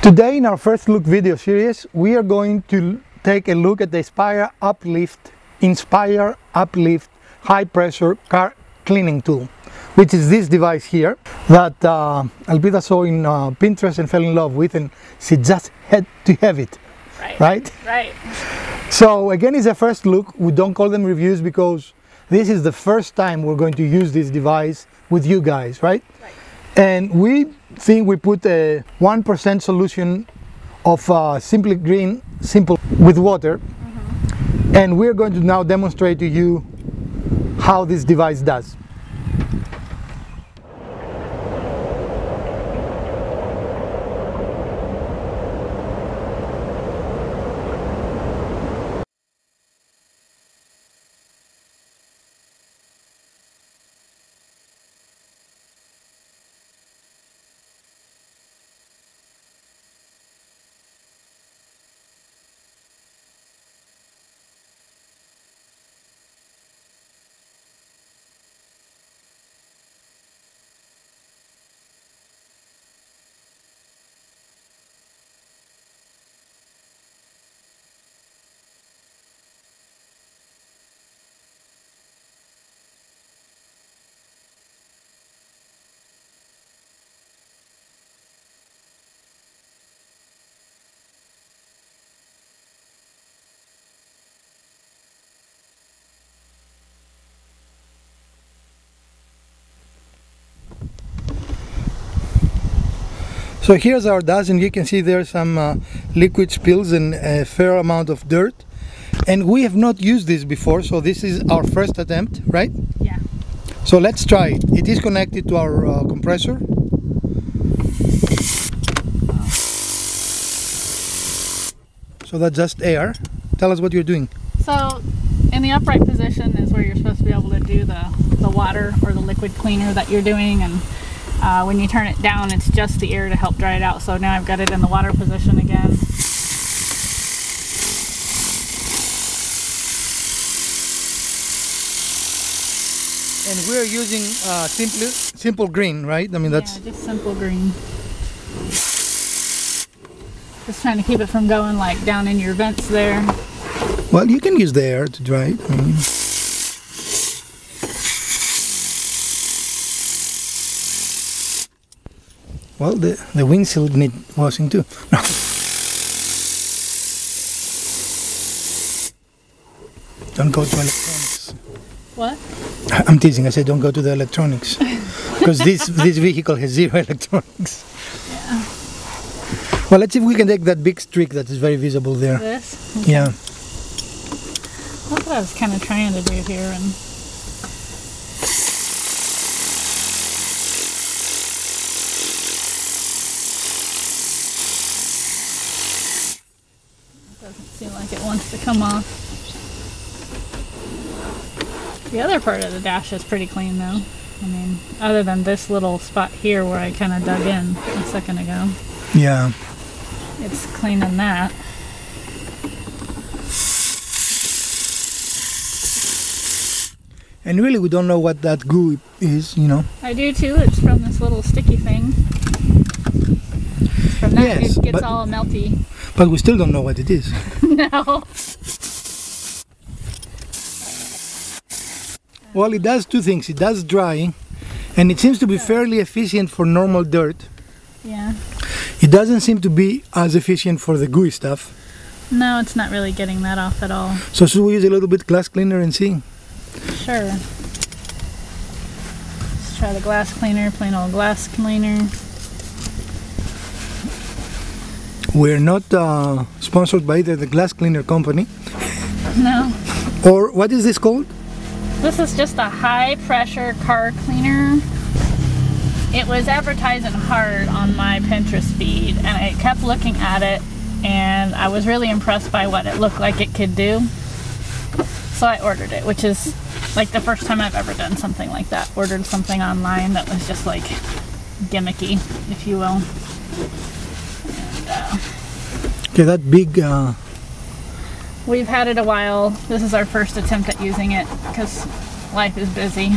Today in our first look video series, we are going to take a look at the Inspire Uplift high pressure car cleaning tool, which is this device here that Alpida saw in Pinterest and fell in love with, and she just had to have it. Right? So again, it's a first look. We don't call them reviews because this is the first time we're going to use this device with you guys, right? And we think we put a 1% solution of Simply Green Simple with water, and we're going to now demonstrate to you how this device does. So here's our dust, and you can see there's some liquid spills and a fair amount of dirt, and we have not used this before, so this is our first attempt, right? Yeah. So let's try it. It is connected to our compressor. So that's just air. Tell us what you're doing. So in the upright position is where you're supposed to be able to do the water or the liquid cleaner that you're doing, and when you turn it down, it's just the air to help dry it out. So now I've got it in the water position again. And we're using Simple Green, right? I mean, that's... Yeah, just Simple Green. Just trying to keep it from going like down in your vents there. Well, you can use the air to dry it. I mean, well, the windshield need washing too. Don't go to electronics. What? I'm teasing. I said don't go to the electronics because this vehicle has zero electronics. Yeah. Well, let's see if we can take that big streak that is very visible there. This? Okay. Yeah. That's what I was kind of trying to do here, and doesn't seem like it wants to come off. The other part of the dash is pretty clean though. I mean, other than this little spot here where I kind of dug in a second ago. Yeah. It's clean in that. And really we don't know what that goo is, you know. I do too. It's from this little sticky thing. From that, yes, it gets all melty. But we still don't know what it is. No. Well, it does two things. It does dry, and it seems to be fairly efficient for normal dirt. Yeah. It doesn't seem to be as efficient for the gooey stuff. No, it's not really getting that off at all. So should we use a little bit glass cleaner and see? Sure. Let's try the glass cleaner, plain old glass cleaner. We're not sponsored by either the glass cleaner company. No. Or what is this called? This is just a high pressure car cleaner. It was advertising hard on my Pinterest feed, and I kept looking at it, and I was really impressed by what it looked like it could do. So I ordered it, which is like the first time I've ever done something like that. Ordered something online that was just like gimmicky, if you will. And, okay, that big... we've had it a while. This is our first attempt at using it because life is busy.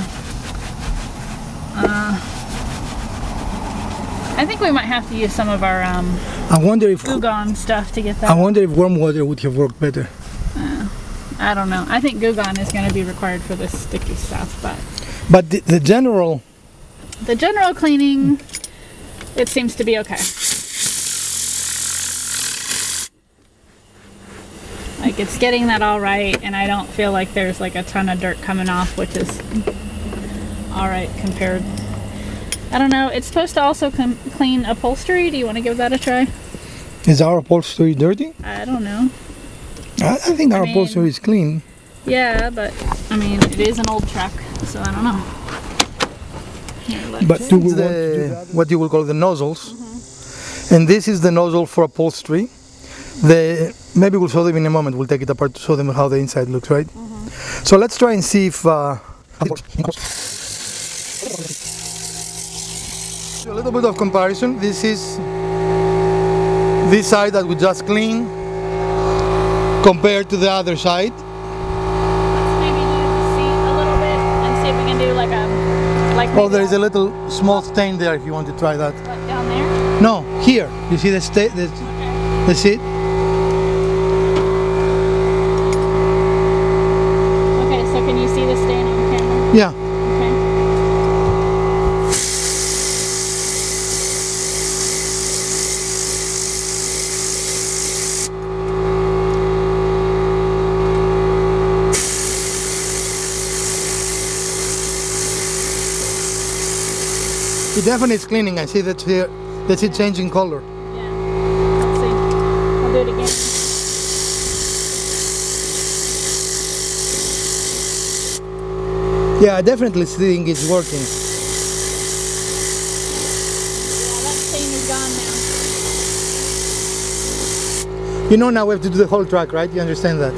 I think we might have to use some of our I wonder if Gugon stuff to get that. I wonder if warm water would have worked better. I don't know. I think Gugon is going to be required for this sticky stuff, But the general cleaning, it seems to be okay. Like it's getting that all right, and I don't feel like there's like a ton of dirt coming off, which is all right compared. I don't know. It's supposed to also clean upholstery. Do you want to give that a try? Is our upholstery dirty? I don't know. I think our upholstery is clean. Yeah, but I mean, it is an old truck, so I don't know. Here, But what you will call the nozzles, and this is the nozzle for upholstery. Maybe we'll show them in a moment. We'll take it apart to show them how the inside looks, right? So let's try and see if a little bit of comparison. This is this side that we just cleaned compared to the other side. Let's maybe do the seat a little bit and see if we can do like a Oh, there is a little small stain there if you want to try that. What, down there? No, here. You see the seat? Okay, so can you see the stain on camera? Yeah. Okay. It definitely is cleaning. I see that here. That's it changing color. Yeah. Let's see. I'll do it again. Yeah, I definitely think it's working. Yeah, that stain is gone now. You know now we have to do the whole track, right? You understand that?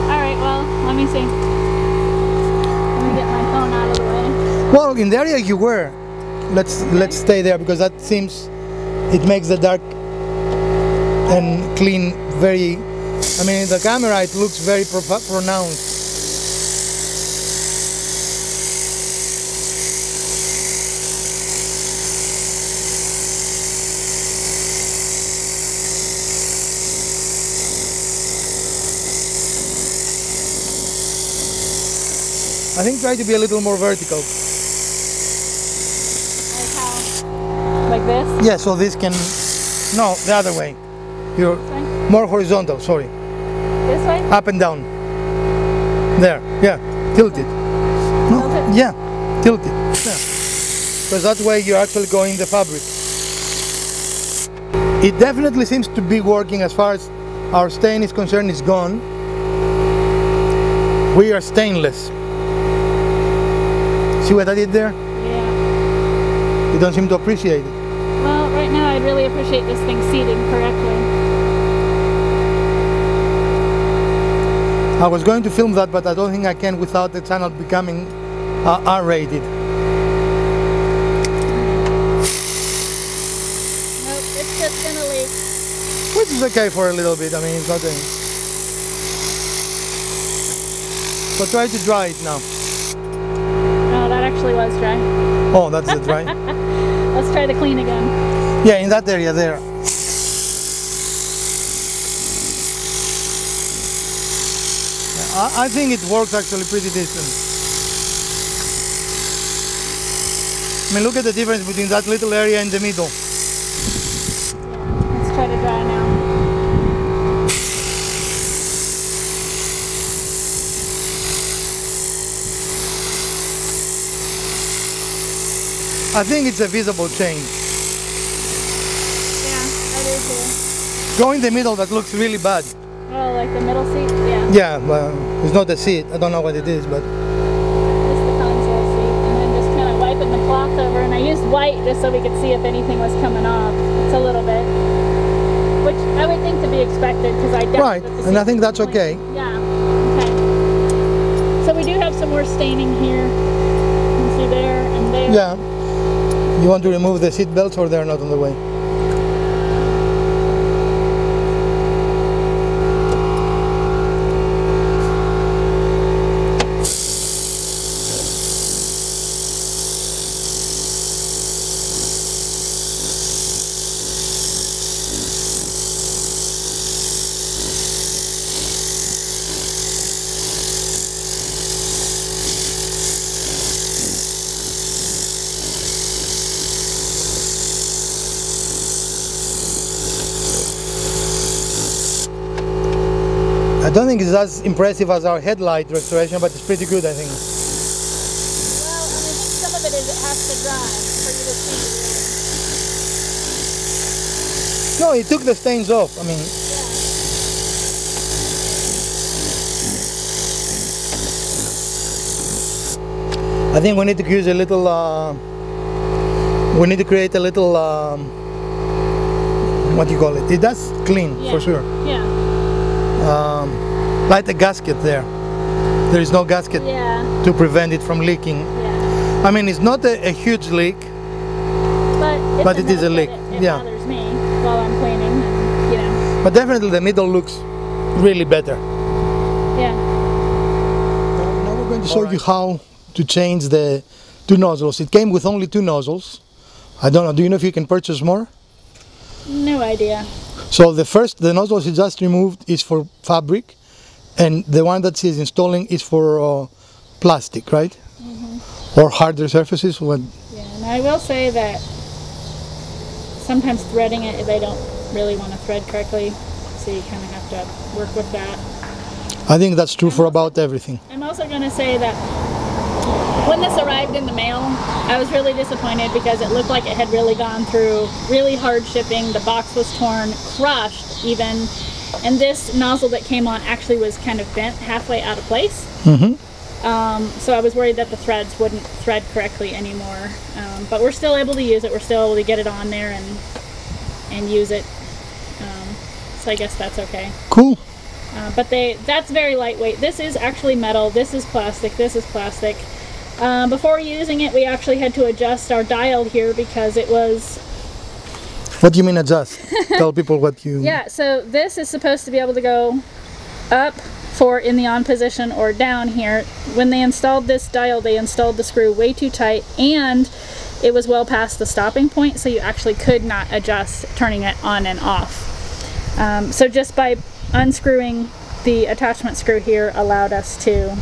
Alright, well, let me see. Let me get my phone out of the way. Well, in the area you were, let's stay there because that seems it makes the dark and clean very. I mean, in the camera it looks very pronounced. I think try to be a little more vertical. Like how? Like this? Yeah, so this can... No, the other way. You're more horizontal, sorry. This way? Up and down. There, yeah, tilt it. No, Tilt it? yeah, tilt it. Yeah. Because that way you're actually going the fabric. It definitely seems to be working as far as our stain is concerned. It's gone. We are stainless. See what I did there? Yeah. You don't seem to appreciate it. Well, right now I'd really appreciate this thing seated correctly. I was going to film that, but I don't think I can without the channel becoming R-rated. Nope, it's just gonna leak. Which is okay for a little bit. I mean, it's nothing. So try to dry it now. No, that actually was dry. Oh, that's the dry. Let's try to clean again. Yeah, in that area there. I think it works actually pretty decent. I mean, look at the difference between that little area in the middle. Let's try to dry now. I think it's a visible change. Yeah, I do too. Go in the middle, that looks really bad. Oh, like the middle seat? Yeah. Yeah, but it's not a seat. I don't know what it is, but... Just the console seat. And then just kind of wiping the cloth over. And I used white just so we could see if anything was coming off. It's a little bit. Which I would think to be expected because I doubt Right, that the and I seat think was that's clean. okay. Yeah, okay. So we do have some more staining here. You can see there and there. Yeah. You want to remove the seat belts or they're not on the way? don't think it's as impressive as our headlight restoration, but it's pretty good, I think. Well, and I think some of it is it has to dry for you to see. No, it took the stains off. I mean, I think we need to use a little, we need to create a little, what do you call it? It does clean, for sure. Yeah. Like a gasket there. There is no gasket to prevent it from leaking. Yeah. I mean, it's not a huge leak, but it is a leak. It bothers me while I'm cleaning, you know. But definitely the middle looks really better. Yeah. Now we're going to show you how to change the two nozzles. It came with only two nozzles. I don't know, do you know if you can purchase more? No idea. So the nozzle she just removed is for fabric, and the one that she's installing is for plastic, right? Or harder surfaces. What? Yeah, and I will say that sometimes threading it, they don't really want to thread correctly, so you kind of have to work with that. I think that's true for about everything. I'm also going to say that when this arrived in the mail, I was really disappointed because it looked like it had really gone through really hard shipping. The box was torn, crushed even, and this nozzle that came on actually was kind of bent halfway out of place. So I was worried that the threads wouldn't thread correctly anymore, but we're still able to use it. We're still able to get it on there and use it, so I guess that's okay. Cool. But that's very lightweight. This is actually metal, this is plastic, this is plastic. Before using it, we actually had to adjust our dial here because it was... What do you mean adjust? Tell people what you... Yeah, so this is supposed to be able to go up for in the on position or down here. When they installed this dial, they installed the screw way too tight, and it was well past the stopping point, so you actually could not adjust turning it on and off. So just by unscrewing the attachment screw here allowed us to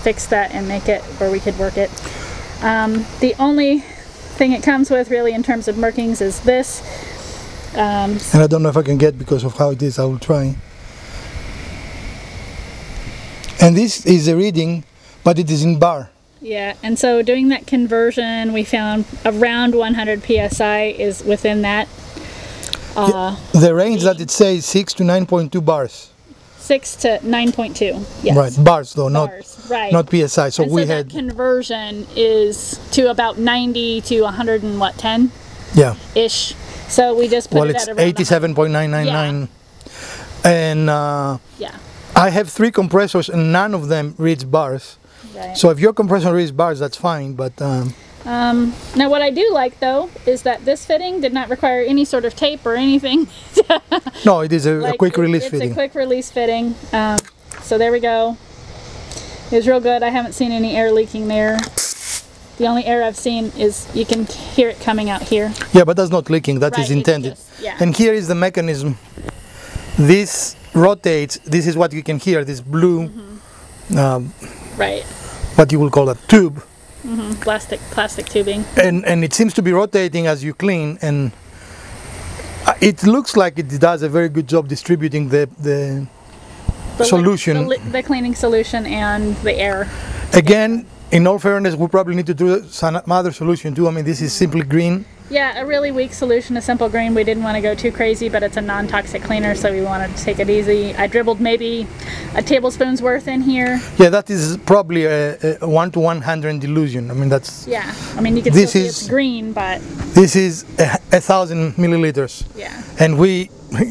fix that and make it where we could work it. The only thing it comes with really in terms of markings is this. And I don't know if I can get because of how it is. I will try. And this is a reading, but it is in bar. Yeah, and so doing that conversion, we found around 100 psi is within that. The range that it says 6 to 9.2 bars. 6 to 9.2. Yes. Right, bars though, bars, not psi. So and we so had that conversion is to about 90 to 110. Yeah. Ish. So we just put it it's at around 87.999. And yeah. I have 3 compressors and none of them reach bars. Right. So if your compressor reaches bars, that's fine. But now what I do like though is that this fitting did not require any sort of tape or anything. No, it is a quick release fitting. It's a quick release fitting. So there we go. It was real good. I haven't seen any air leaking there. The only air I've seen is you can hear it coming out here. Yeah, but that's not leaking. That is intended. Yeah. And here is the mechanism. This rotates. This is what you can hear. This blue, right. What you will call a tube. Plastic tubing. And it seems to be rotating as you clean, and it looks like it does a very good job distributing the solution. The cleaning solution and the air. Again, in all fairness, we probably need to do some other solution too. I mean, this is simply green. Yeah, a really weak solution, a simple green. We didn't want to go too crazy, but it's a non-toxic cleaner, so we wanted to take it easy. I dribbled maybe a tablespoon's worth in here. Yeah, that is probably a 1 to 100 dilution. I mean, that's... Yeah, I mean, you can still see it's green, but... This is 1,000 milliliters. Yeah. And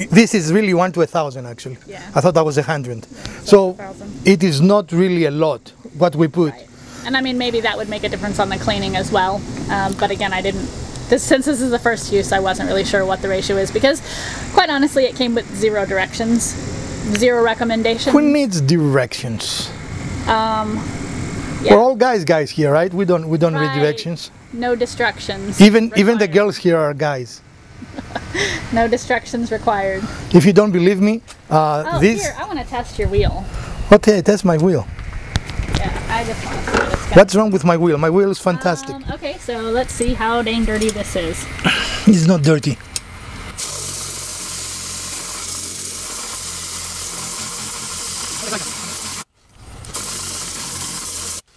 this is really 1 to 1,000 actually. Yeah. I thought that was 100. Yeah, so 1,000. It is not really a lot, what we put. Right. And I mean, maybe that would make a difference on the cleaning as well. But again, I didn't... Since this is the first use, I wasn't really sure what the ratio is because, quite honestly, it came with 0 directions, 0 recommendations. Who needs directions? Yeah. We're all guys here, right? We don't read directions. No distractions. Even the girls here are guys. No distractions required. If you don't believe me, here, I want to test your wheel. Okay, test my wheel. Yeah, I just want to see what it's got. What's wrong with my wheel? My wheel is fantastic. Okay, so let's see how dang dirty this is. It's not dirty.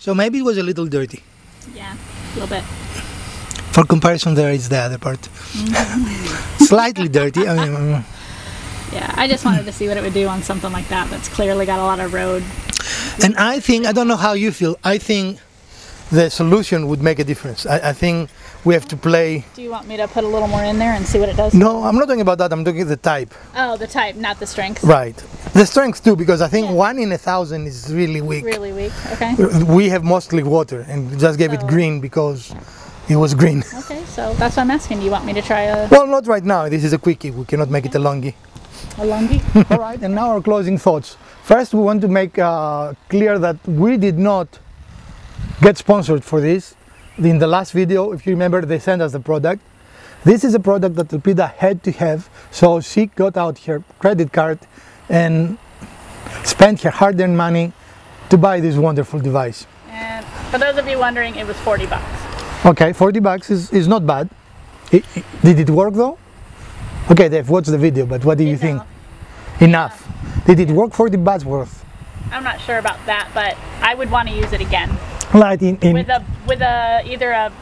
So maybe it was a little dirty. Yeah, a little bit. For comparison, there is the other part. Slightly dirty. I mean, yeah, I just wanted to see what it would do on something like that that's clearly got a lot of road. and I think, I don't know how you feel, I think the solution would make a difference. I think we have to play. Do you want me to put a little more in there and see what it does? No, I'm not talking about that, I'm talking the type. Oh, the type, not the strength. Right. The strength too, because I think 1 in 1,000 is really weak. Really weak, okay. We have mostly water and just gave it green because it was green. Okay, so that's what I'm asking. You want me to try a... Well, not right now. This is a quickie. We cannot make it a longie. A longie? All right, and now our closing thoughts. First, we want to make clear that we did not get sponsored for this. In the last video, if you remember, they sent us the product. This is a product that Elpida had to have, so she got out her credit card and spent her hard-earned money to buy this wonderful device. And for those of you wondering, it was 40 bucks. Okay, 40 bucks is not bad. Did it work though? Okay, Dave, watch the video, but what do you think? Enough. Did it work 40 bucks worth? I'm not sure about that, but I would want to use it again. Like with either a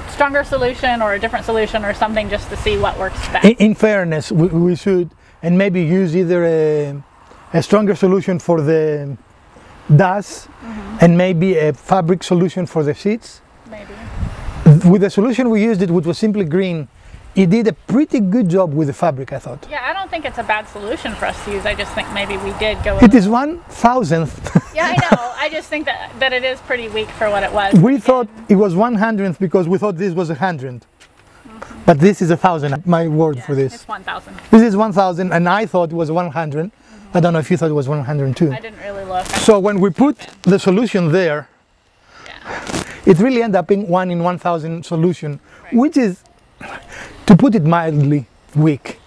stronger solution or a different solution or something, just to see what works best. In fairness, we should and maybe use either a stronger solution for the dust and maybe a fabric solution for the seats. Maybe. With the solution we used, which was simply green, it did a pretty good job with the fabric, I thought. Yeah, I don't think it's a bad solution for us to use. I just think maybe we did go. It is 1,000th. Yeah, I know. I just think that it is pretty weak for what it was. We thought it was 100th because we thought this was 100. But this is 1,000. My word for this. It's 1,000. This is 1,000, and I thought it was 100. I don't know if you thought it was 102. I didn't really look. So when we put the solution there, it really ended up being 1 in 1,000 solution, which is, to put it mildly, weak,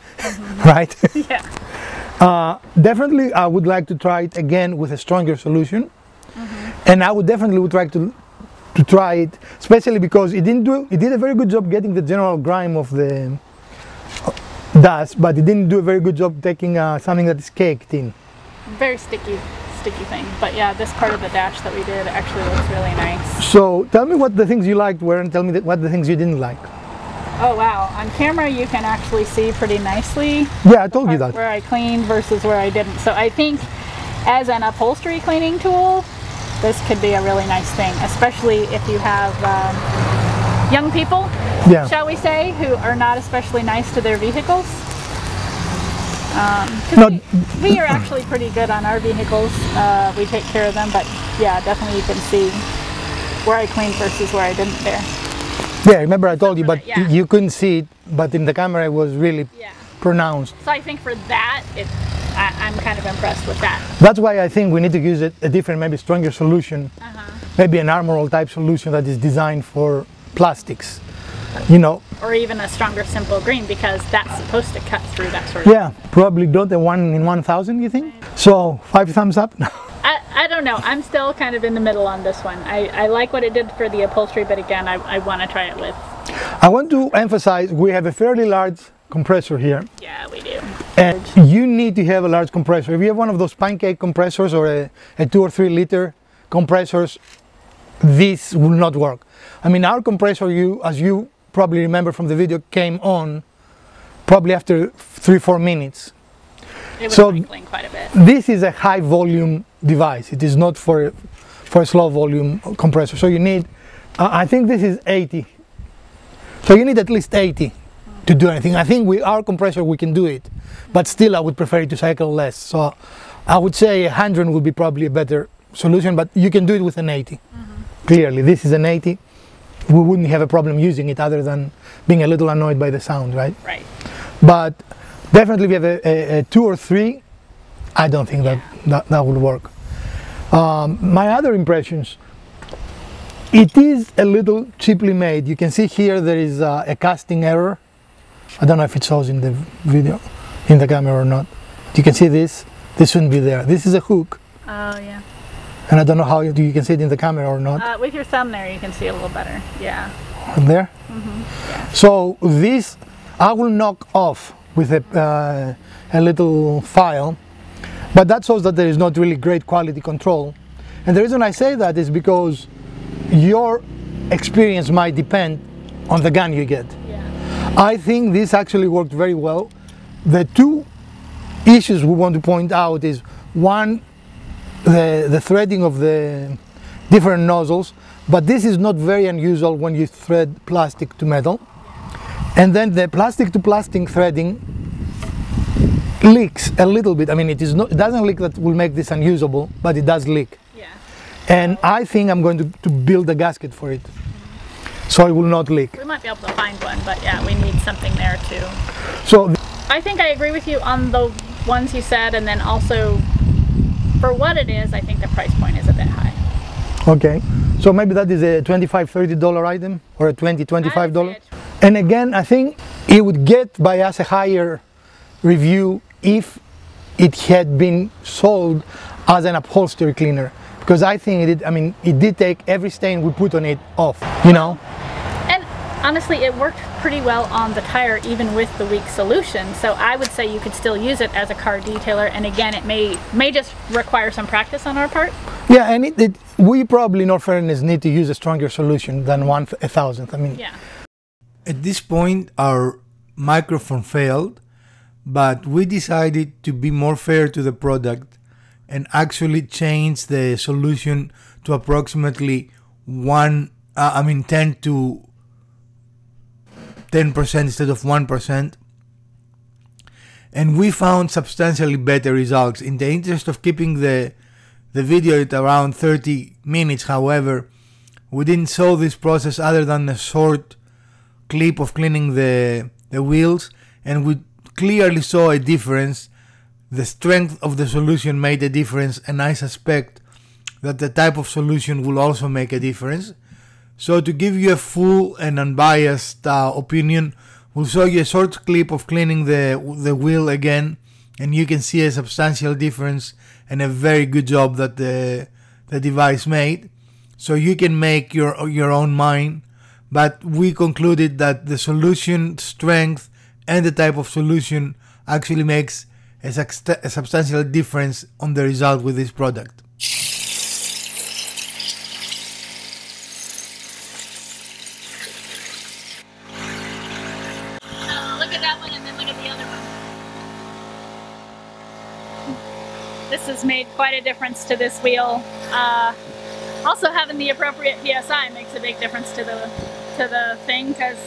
right? Yeah. Definitely, I would like to try it again with a stronger solution, and I would definitely try to try it, especially because it did a very good job getting the general grime of the dust, but it didn't do a very good job taking something that is caked in. Very sticky thing, but yeah, this part of the dash that we did actually looks really nice. So tell me what the things you liked were, and tell me what the things you didn't like. Oh wow, on camera you can actually see pretty nicely. Yeah, I told you that. Where I cleaned versus where I didn't. So I think as an upholstery cleaning tool, this could be a really nice thing, especially if you have young people, shall we say, who are not especially nice to their vehicles. We are actually pretty good on our vehicles. We take care of them, but yeah, definitely you can see where I cleaned versus where I didn't there. Yeah, remember I told you, but you couldn't see it, but in the camera it was really pronounced. So I think for that, I'm kind of impressed with that. That's why I think we need to use a different, maybe stronger solution, maybe an armor type solution that is designed for plastics, you know. Or even a stronger simple green, because that's supposed to cut through that sort of Yeah, probably not a 1 in 1,000, you think? So 5 thumbs up? I don't know. I'm still kind of in the middle on this one. I like what it did for the upholstery, but again, I want to try it with. I want to emphasize we have a fairly large compressor here. Yeah, we do. And you need to have a large compressor. If you have one of those pancake compressors or a 2 or 3 liter compressors, this will not work. I mean, our compressor, as you probably remember from the video, came on probably after 3-4 minutes. It was wrinkling quite a bit. This is a high volume device. It is not for a slow volume compressor. So you need, I think this is 80. So you need at least 80 to do anything. I think with our compressor we can do it, but still I would prefer it to cycle less. So I would say 100 would be probably a better solution, but you can do it with an 80. Clearly, this is an 80. We wouldn't have a problem using it other than being a little annoyed by the sound, right? Right. But definitely we have a 2 or 3. I don't think that will work. My other impressions, it is a little cheaply made. You can see here there is a casting error. I don't know if it shows in the video, in the camera or not. You can see this shouldn't be there. This is a hook. Oh yeah. And I don't know how you can see it in the camera or not. With your thumb there you can see it a little better, yeah. There? Yeah. So this I will knock off with a little file, but that shows that there is not really great quality control. And the reason I say that is because your experience might depend on the gun you get. Yeah. I think this actually worked very well. The two issues we want to point out is one, the threading of the different nozzles, but this is not very unusual when you thread plastic to metal. And then the plastic to plastic threading leaks a little bit. I mean, it doesn't leak that will make this unusable, but it does leak. Yeah. And I think I'm going to build a gasket for it, so it will not leak. We might be able to find one, but yeah, we need something there too. So I think I agree with you on the ones you said, and then also for what it is, I think the price point is a bit high. okay, so maybe that is a $25–30 item, or a $20–25. And again, I think it would get by us a higher review if it had been sold as an upholstery cleaner, because I think it did, I mean, it did take every stain we put on it off, you know. And honestly, it worked pretty well on the tire even with the weak solution, so I would say you could still use it as a car detailer, and again, it may just require some practice on our part. Yeah, and we probably, in all fairness, need to use a stronger solution than 1/1000th. I mean, Yeah. At this point, our microphone failed, but we decided to be more fair to the product and actually change the solution to approximately 10 to 10% instead of 1%. And we found substantially better results. In the interest of keeping the video at around 30 minutes, however, we didn't show this process other than a short clip of cleaning the wheels, and we clearly saw a difference. The strength of the solution made a difference, and I suspect that the type of solution will also make a difference. So to give you a full and unbiased opinion, we'll show you a short clip of cleaning the wheel again, and you can see a substantial difference and a very good job that the device made. So you can make your own mind, but we concluded that the solution strength and the type of solution actually makes a substantial difference on the result with this product. Look at that one and then look at the other one. This has made quite a difference to this wheel. Also having the appropriate PSI makes a big difference to the thing, because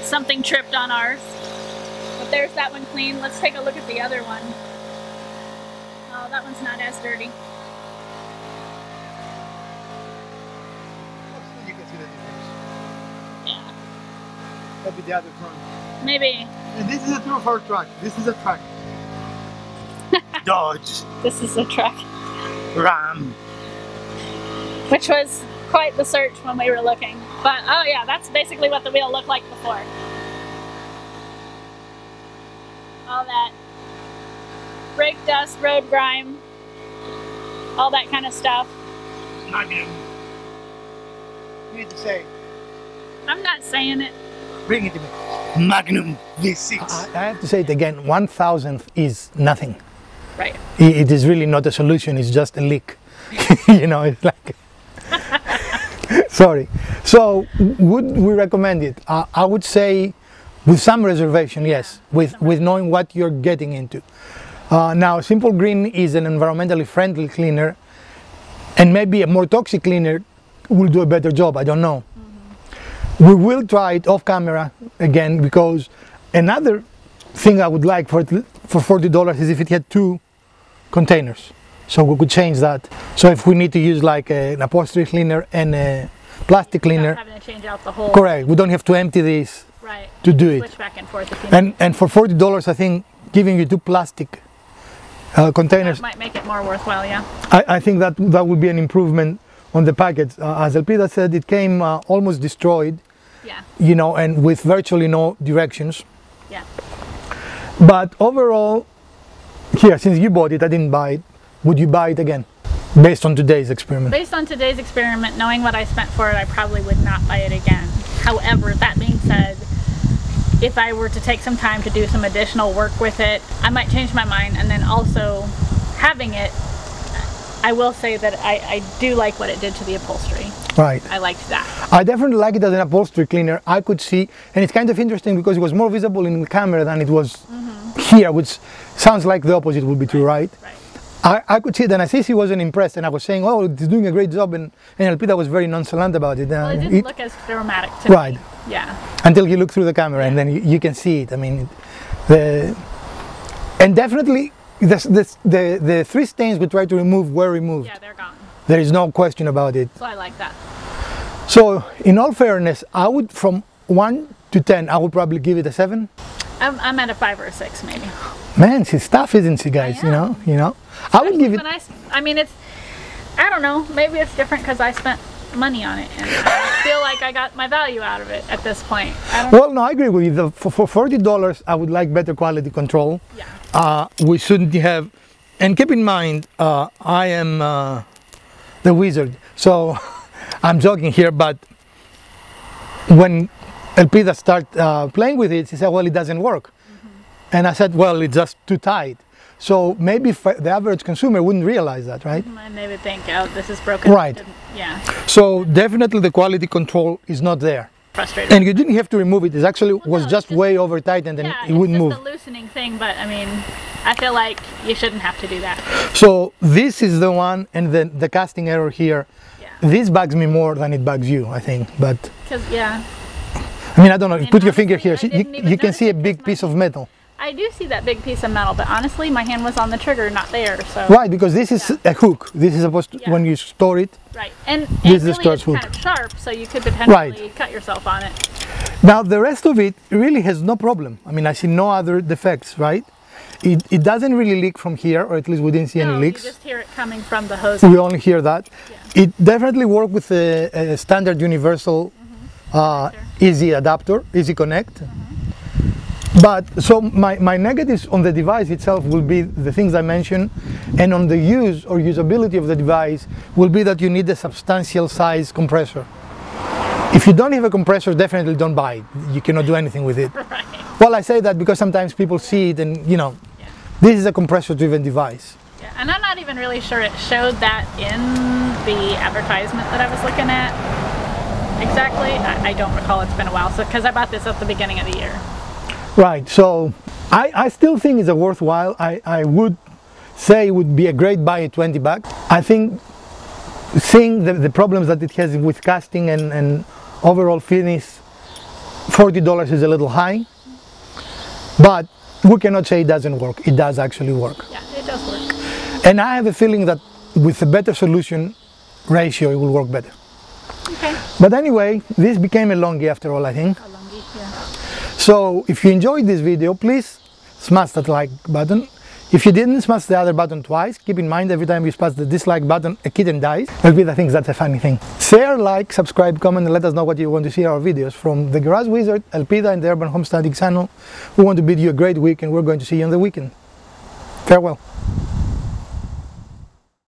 something tripped on ours. But there's that one clean. Let's take a look at the other one. Oh, that one's not as dirty. you can see the difference. Yeah. Maybe the other trunk. Maybe. And this is a 204 truck. This is a truck. Dodge. This is a truck. Ram. Which was quite the search when we were looking. But oh yeah, that's basically what the wheel looked like before. All that brake dust, road grime, all that kind of stuff. Magnum. You need to say. I'm not saying it. Bring it to me. Magnum V6. I have to say it again. 1/1000th is nothing. Right. It is really not a solution. It's just a leak. You know, it's like. Sorry. So, would we recommend it? I would say, with some reservation, yes. With knowing what you're getting into. Now, Simple Green is an environmentally friendly cleaner, and maybe a more toxic cleaner will do a better job. I don't know. Mm-hmm. We will try it off camera again, because another thing I would like for $40 is if it had 2 containers. So we could change that. So if we need to use like an upholstery cleaner and a plastic cleaner, having to change out the whole. correct. We don't have to empty this Right. to do it. Switch back and forth if you need. And for $40, I think giving you 2 plastic containers, That might make it more worthwhile, yeah. I think that would be an improvement on the package. As Elpida said, it came almost destroyed, Yeah. you know, and with virtually no directions. Yeah. But overall, here, since you bought it, I didn't buy it. Would you buy it again, based on today's experiment? Based on today's experiment, knowing what I spent for it, I probably would not buy it again. However, that being said, if I were to take some time to do some additional work with it, I might change my mind. And then also having it I will say that I do like what it did to the upholstery. Right. I liked that. I definitely like it as an upholstery cleaner. I could see, and it's kind of interesting because it was more visible in the camera than it was here, which sounds like the opposite would be true, right? Right. I could see it, and Assisi wasn't impressed, and I was saying, oh, it's doing a great job, and Elpida was very nonchalant about it. Well, it didn't look as dramatic to me. Right. Yeah. Until you look through the camera, and then you can see it. I mean, and definitely the three stains we tried to remove were removed. Yeah, they're gone. There is no question about it. So I like that. So, in all fairness, I would, from 1 to 10, I would probably give it a 7. I'm at a 5 or a 6, maybe. Man, she's tough, isn't she, guys? You know. I would give it. I mean, I don't know. Maybe it's different because I spent money on it, and I feel like I got my value out of it at this point. Well, no, I agree with you. For $40, I would like better quality control. Yeah. We shouldn't have, and keep in mind, I am the wizard, so I'm joking here. But when Elpida started playing with it, she said, "Well, it doesn't work," and I said, "Well, it's just too tight." So maybe the average consumer wouldn't realize that, right? And they would think, "Oh, this is broken." Right. Yeah. So definitely the quality control is not there. Frustrated. And you didn't have to remove it. It actually was just way over tightened and it wouldn't move. It's just a loosening thing, but I mean, I feel like you shouldn't have to do that. So this is the one, and then the casting error here. Yeah. This bugs me more than it bugs you, I think. But Because I I mean, I don't know. mean, Put your finger here. honestly, I didn't even You can notice see a it big because piece of metal. I do see that big piece of metal, but honestly, my hand was on the trigger, not there. So. Right, because this is a hook. This is supposed to, when you store it. Right, and This is really storage it's hook. kind of sharp, so you could potentially Right. cut yourself on it. Now the rest of it really has no problem. I mean, I see no other defects, right? It doesn't really leak from here, or at least we didn't see any No, leaks. you just hear it coming from the hose. We only hear that. Yeah. It definitely worked with a standard universal easy adapter, easy connect. But so my negatives on the device itself will be the things I mentioned, and on the use or usability of the device will be that you need a substantial size compressor. If you don't have a compressor, definitely don't buy it. You cannot do anything with it. Right. Well, I say that because sometimes people see it and, this is a compressor-driven device. Yeah, and I'm not even really sure it showed that in the advertisement that I was looking at. Exactly, I don't recall. It's been a while, so because I bought this at the beginning of the year. Right, so I still think it's a worthwhile. I would say it would be a great buy at $20. I think seeing the problems that it has with casting and overall finish, $40 is a little high, but we cannot say it doesn't work. It does actually work. Yeah, it does work. And I have a feeling that with a better solution ratio, it will work better. Okay. But anyway, this became a longie after all, I think. A longie, yeah. So if you enjoyed this video, please smash that like button. If you didn't, smash the other button twice. Keep in mind, every time you smash the dislike button, a kitten dies. Elpida thinks that's a funny thing. Share, like, subscribe, comment, and let us know what you want to see in our videos. From the Garage Wizard, Elpida, and the Urban Homesteading channel, we want to bid you a great week, and we're going to see you on the weekend. Farewell.